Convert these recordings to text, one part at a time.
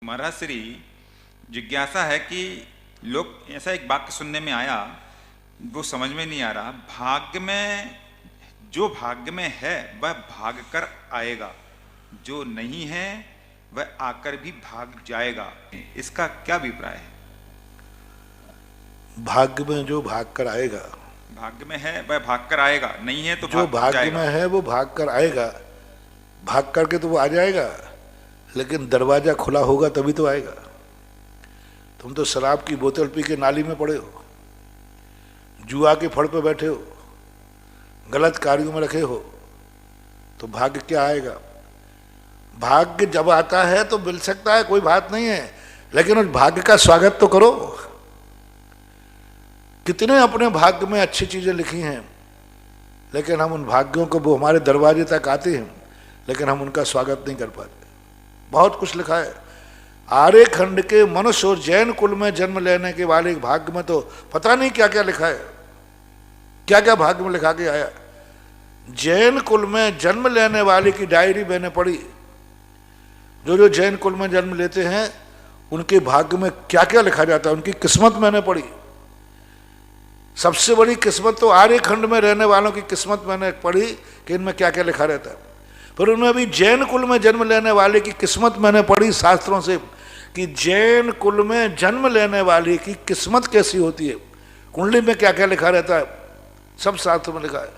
महाराज श्री जिज्ञासा है कि लोग ऐसा एक वाक्य सुनने में आया, वो समझ में नहीं आ रहा। भाग्य में, जो भाग्य में है वह भाग कर आएगा, जो नहीं है वह आकर भी भाग जाएगा। इसका क्या अभिप्राय है? भाग्य में जो भाग कर आएगा, भाग्य में है वह भाग कर आएगा, नहीं है तो जो भाग्य में है वो भाग कर आएगा। भाग करके तो वो आ जाएगा, लेकिन दरवाजा खुला होगा तभी तो आएगा। तुम तो शराब की बोतल पी के नाली में पड़े हो, जुआ के फड़ पे बैठे हो, गलत कार्यों में रखे हो, तो भाग्य क्या आएगा? भाग्य जब आता है तो मिल सकता है, कोई बात नहीं है, लेकिन उस भाग्य का स्वागत तो करो। कितने अपने भाग्य में अच्छी चीजें लिखी हैं, लेकिन हम उन भाग्यों को, वो हमारे दरवाजे तक आते हैं, लेकिन हम उनका स्वागत नहीं कर पाते। बहुत कुछ लिखा है। आर्यखंड के मनुष्य और जैन कुल में जन्म लेने के वाले भाग्य में तो पता नहीं क्या क्या लिखा है, क्या क्या भाग्य में लिखा के आया। जैन कुल में जन्म लेने वाले की डायरी मैंने पढ़ी। जो जैन कुल में जन्म लेते हैं उनके भाग्य में क्या क्या लिखा जाता है, उनकी किस्मत मैंने पढ़ी। सबसे बड़ी किस्मत तो आर्यखंड में रहने वालों की किस्मत मैंने पढ़ी कि इनमें क्या क्या लिखा रहता है। फिर उनमें भी जैन कुल में जन्म लेने वाले की किस्मत मैंने पढ़ी शास्त्रों से, कि जैन कुल में जन्म लेने वाले की किस्मत कैसी होती है, कुंडली में क्या क्या लिखा रहता है, सब शास्त्र में लिखा है।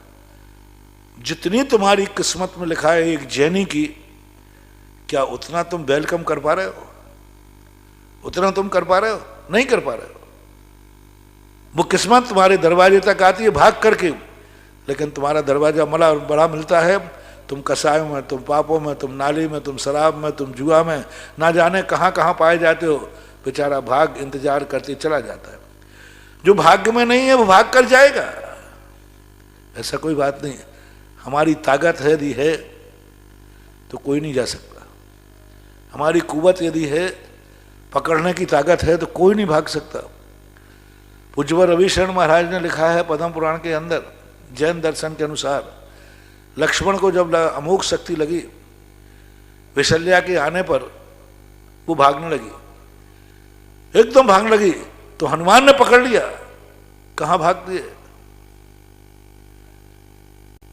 जितनी तुम्हारी किस्मत में लिखा है एक जैनी की, क्या उतना तुम वेलकम कर पा रहे हो? उतना तुम कर पा रहे हो? नहीं कर पा रहे हो। वो किस्मत तुम्हारे दरवाजे तक आती है भाग करके, लेकिन तुम्हारा दरवाजा मला बड़ा मिलता है। तुम कसायों में, तुम पापों में, तुम नाली में, तुम शराब में, तुम जुआ में, ना जाने कहाँ कहाँ पाए जाते हो। बेचारा भाग इंतजार करते चला जाता है। जो भाग्य में नहीं है वो भाग कर जाएगा, ऐसा कोई बात नहीं है। हमारी ताकत यदि है तो कोई नहीं जा सकता। हमारी कुवत यदि है, पकड़ने की ताकत है, तो कोई नहीं भाग सकता। पूज्य रविशरण महाराज ने लिखा है पद्म पुराण के अंदर, जैन दर्शन के अनुसार, लक्ष्मण को जब अमोघ शक्ति लगी, विशल्या के आने पर वो भागने लगी, एकदम भागने लगी, तो हनुमान ने पकड़ लिया। कहां भागती है?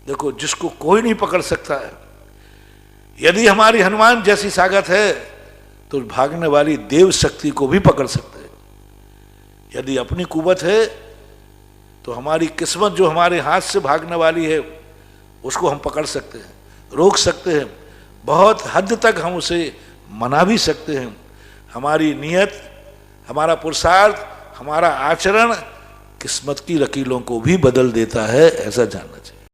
देखो, जिसको कोई नहीं पकड़ सकता है, यदि हमारी हनुमान जैसी सागत है तो भागने वाली देव शक्ति को भी पकड़ सकते हैं। यदि अपनी कुवत है तो हमारी किस्मत जो हमारे हाथ से भागने वाली है उसको हम पकड़ सकते हैं, रोक सकते हैं, बहुत हद तक हम उसे मना भी सकते हैं। हमारी नीयत, हमारा पुरुषार्थ, हमारा आचरण किस्मत की लकीरों को भी बदल देता है, ऐसा जानना चाहिए।